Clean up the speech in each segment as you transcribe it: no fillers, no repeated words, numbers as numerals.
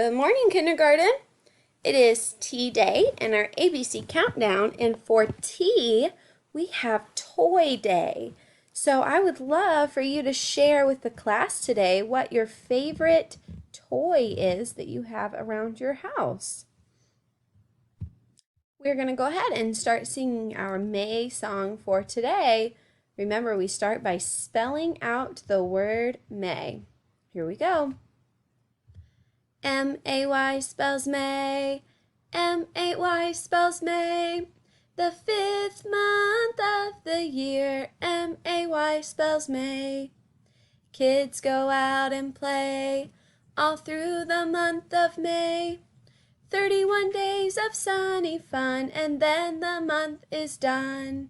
Good morning, kindergarten. It is tea day and our ABC countdown, and for tea, we have toy day. So I would love for you to share with the class today what your favorite toy is that you have around your house. We're going to go ahead and start singing our May song for today. Remember, we start by spelling out the word May. Here we go. M-A-Y spells May. M-A-Y spells May. The 5th month of the year. M-A-Y spells May. Kids go out and play all through the month of May. 31 days of sunny fun, and then the month is done.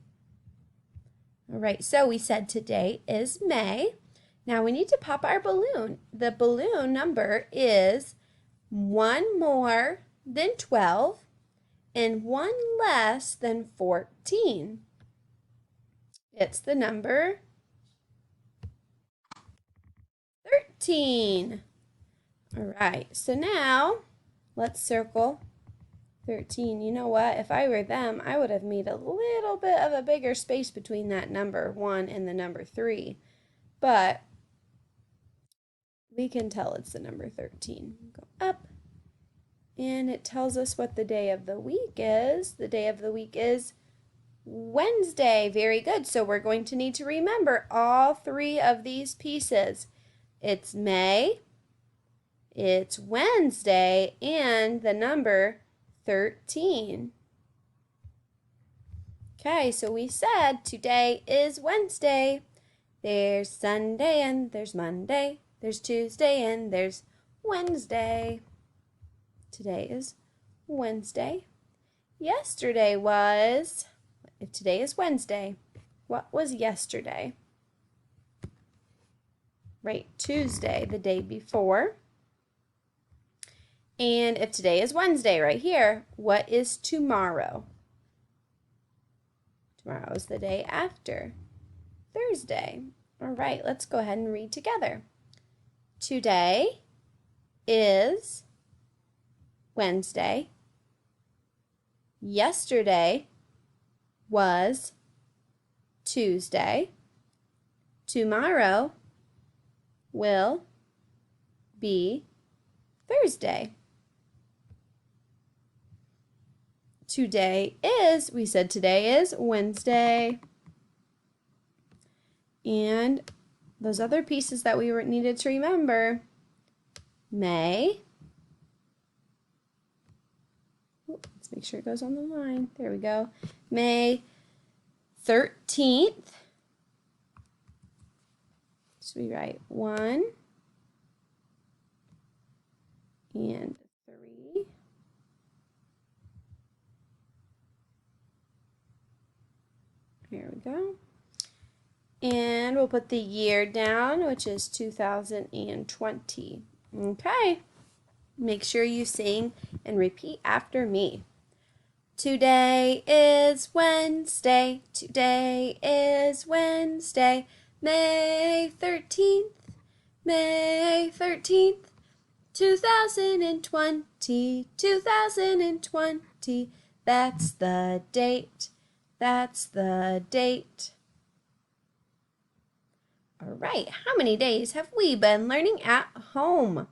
All right, so we said today is May. Now we need to pop our balloon. The balloon number is 1 more than 12 and 1 less than 14. It's the number 13. All right, so now let's circle 13. You know what? If I were them, I would have made a little bit of a bigger space between that number 1 and the number 3. But we can tell it's the number 13. Go up. And it tells us what the day of the week is. The day of the week is Wednesday. Very good. So we're going to need to remember all 3 of these pieces. It's May, it's Wednesday, and the number 13. Okay, so we said today is Wednesday. There's Sunday and there's Monday. There's Tuesday and there's Wednesday. Today is Wednesday. Yesterday was, if today is Wednesday, what was yesterday? Right, Tuesday, the day before. And if today is Wednesday right here, what is tomorrow? Tomorrow is the day after, Thursday. All right, let's go ahead and read together. Today is Wednesday. Yesterday was Tuesday. Tomorrow will be Thursday. Today is, we said today is Wednesday. And those other pieces that we needed to remember, May. Let's make sure it goes on the line. There we go. May 13th. So we write 1 and 3. There we go. And we'll put the year down, which is 2020. Okay. Make sure you sing and repeat after me. Today is Wednesday. Today is Wednesday. May 13th. May 13th. 2020. 2020. That's the date. That's the date. All right, how many days have we been learning at home?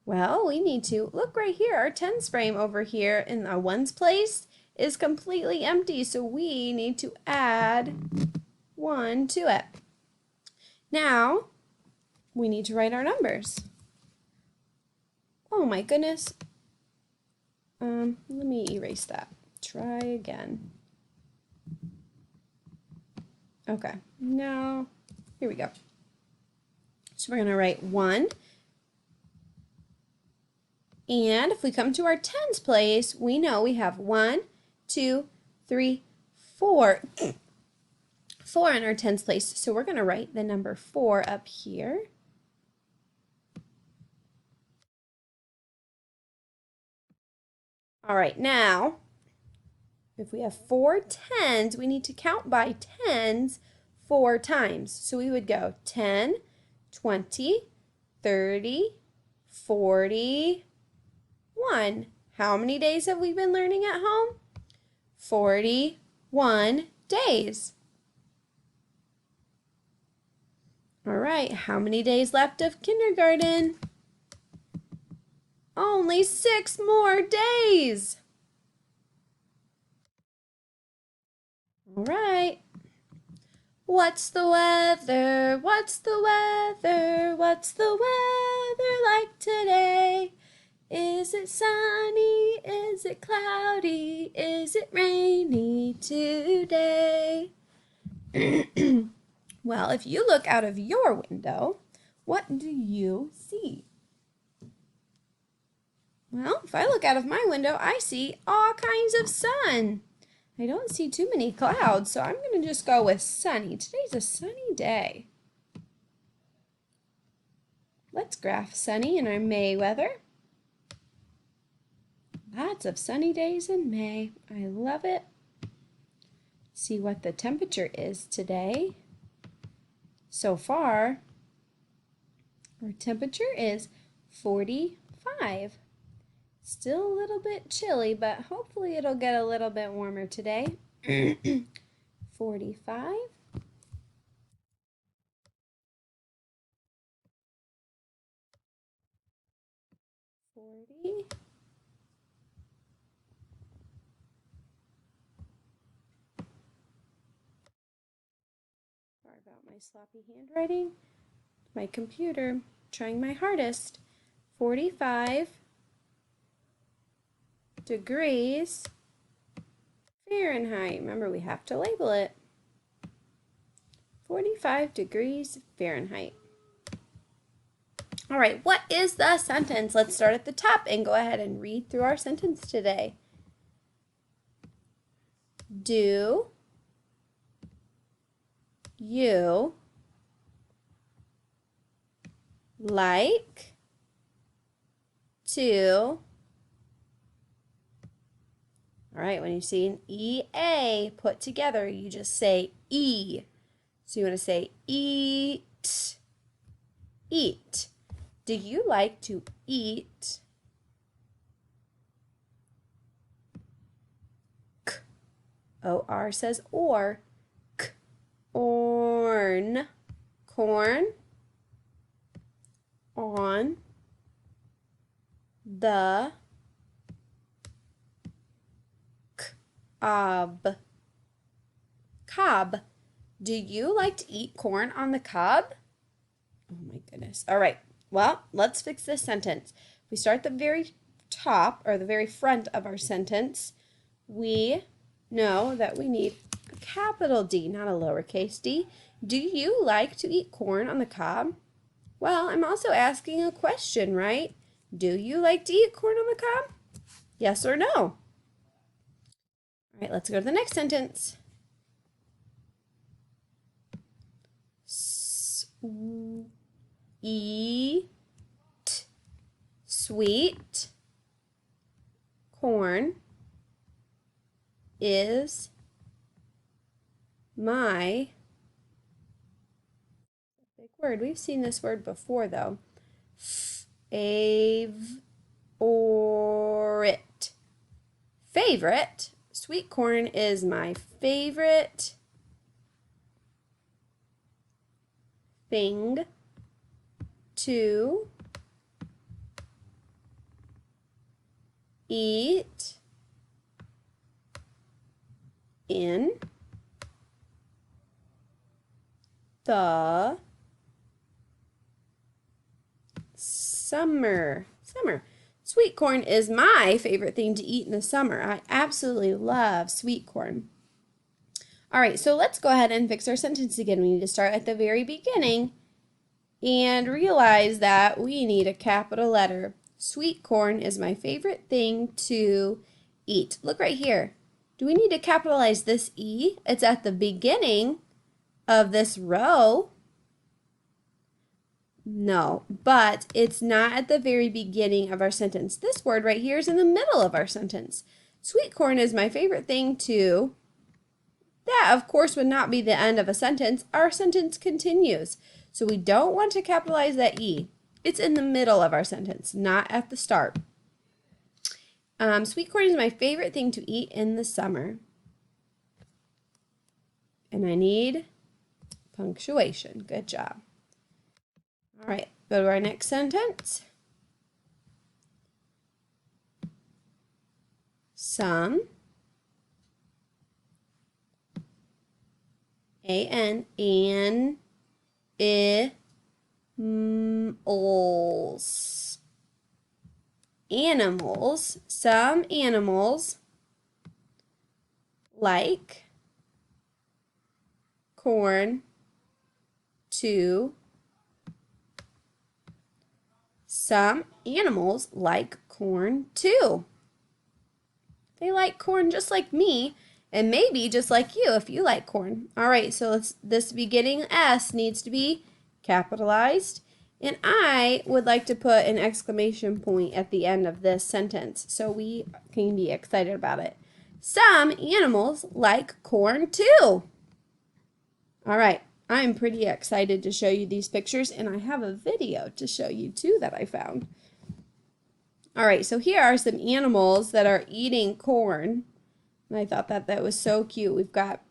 Well, we need to look right here. Our tens frame over here in our ones place is completely empty, so we need to add 1 to it. Now, we need to write our numbers. Oh my goodness. Let me erase that. Try again. Okay, now here we go. So we're going to write 1. And if we come to our tens place, we know we have 1, 2, 3, 4. 4 in our tens place. So we're going to write the number 4 up here. All right, now, if we have 4 tens, we need to count by tens 4 times. So we would go 10, 20, 30, 40, 41. How many days have we been learning at home? 41 days. All right, how many days left of kindergarten? Only 6 more days. All right. What's the weather? What's the weather? What's the weather like today? Is it sunny? Is it cloudy? Is it rainy today? Well, if you look out of your window, what do you see? Well, if I look out of my window, I see all kinds of sun. I don't see too many clouds, so I'm going to just go with sunny. Today's a sunny day. Let's graph sunny in our May weather. Lots of sunny days in May. I love it. See what the temperature is today. So far, our temperature is 45. Still a little bit chilly, but hopefully it'll get a little bit warmer today. 45. 40. Sorry about my sloppy handwriting. My computer, trying my hardest. 45 degrees Fahrenheit. Remember, we have to label it. 45 degrees Fahrenheit. All right, what is the sentence? Let's start at the top and go ahead and read through our sentence today. Do you like to... All right, when you see an EA put together, you just say E. So you want to say eat, eat. Do you like to eat? K. O-R says or. K. Orn. Corn. On. The. Cob. Cob. Do you like to eat corn on the cob? Oh my goodness. All right. Well, let's fix this sentence. We start at the very top or the very front of our sentence. We know that we need a capital D, not a lowercase d. Do you like to eat corn on the cob? Well, I'm also asking a question, right? Do you like to eat corn on the cob? Yes or no? All right, let's go to the next sentence. Eat sweet corn is my big word. We've seen this word before though. Favorite. Favorite. Sweet corn is my favorite thing to eat in the summer. Sweet corn is my favorite thing to eat in the summer. I absolutely love sweet corn. All right, so let's go ahead and fix our sentence again. We need to start at the very beginning and realize that we need a capital letter. Sweet corn is my favorite thing to eat. Look right here. Do we need to capitalize this E? It's at the beginning of this row. No, but it's not at the very beginning of our sentence. This word right here is in the middle of our sentence. Sweet corn is my favorite thing to... That, of course, would not be the end of a sentence. Our sentence continues. So we don't want to capitalize that E. It's in the middle of our sentence, not at the start. Sweet corn is my favorite thing to eat in the summer. And I need punctuation. Good job. All right, go to our next sentence. Some animals, some animals like corn too. Some animals like corn too. They like corn just like me, and maybe just like you if you like corn. All right, so this beginning S needs to be capitalized, and I would like to put an exclamation point at the end of this sentence so we can be excited about it. Some animals like corn too. All right, I'm pretty excited to show you these pictures, and I have a video to show you too that I found. All right, so here are some animals that are eating corn. And I thought that was so cute. We've got,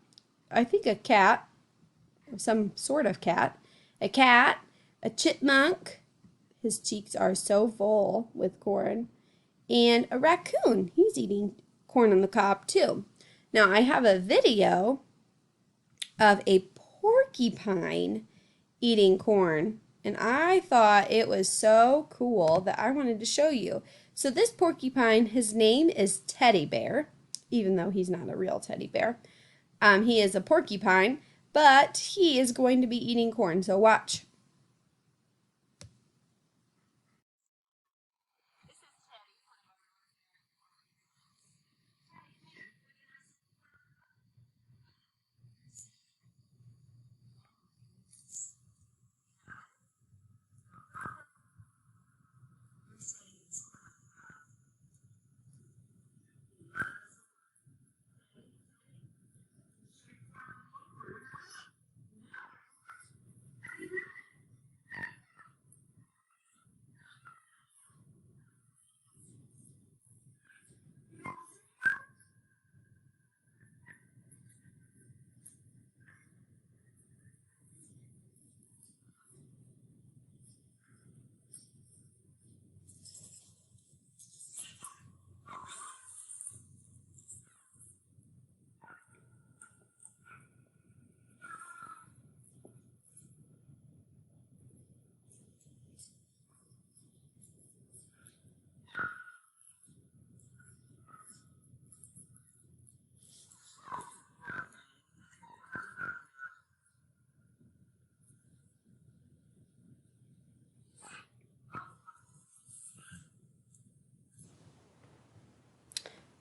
I think, a cat, some sort of cat, a chipmunk. His cheeks are so full with corn. And a raccoon. He's eating corn on the cob too. Now, I have a video of a porcupine eating corn. And I thought it was so cool that I wanted to show you. So this porcupine, his name is Teddy Bear, even though he's not a real teddy bear. He is a porcupine, but he is going to be eating corn, so watch.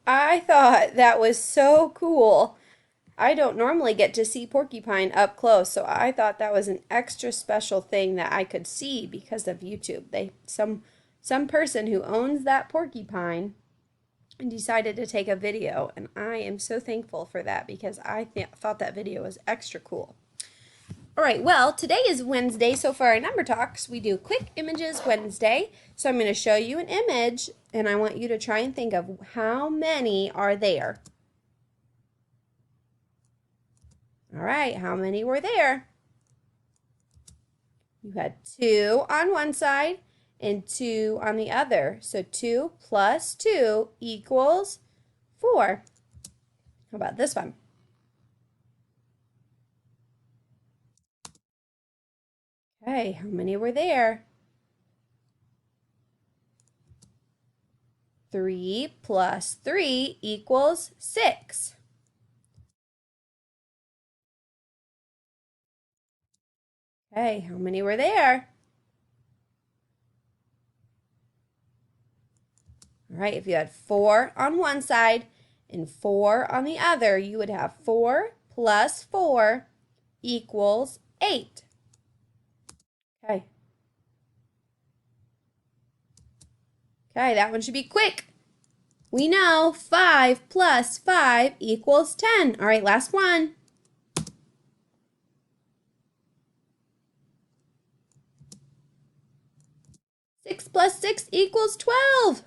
I thought that was so cool. I don't normally get to see porcupine up close, so I thought that was an extra special thing that I could see because of YouTube. Some person who owns that porcupine decided to take a video, and I am so thankful for that because I thought that video was extra cool. All right, well, today is Wednesday, so for our number talks, we do Quick Images Wednesday. So I'm going to show you an image, and I want you to try and think of how many are there. All right, how many were there? You had 2 on one side and 2 on the other. So 2 plus 2 equals 4. How about this one? Okay, how many were there? 3 plus 3 equals 6. Okay, how many were there? All right, if you had 4 on one side and 4 on the other, you would have 4 plus 4 equals 8. Okay. Okay, that one should be quick. We know 5 plus 5 equals 10. All right, last one. 6 plus 6 equals 12.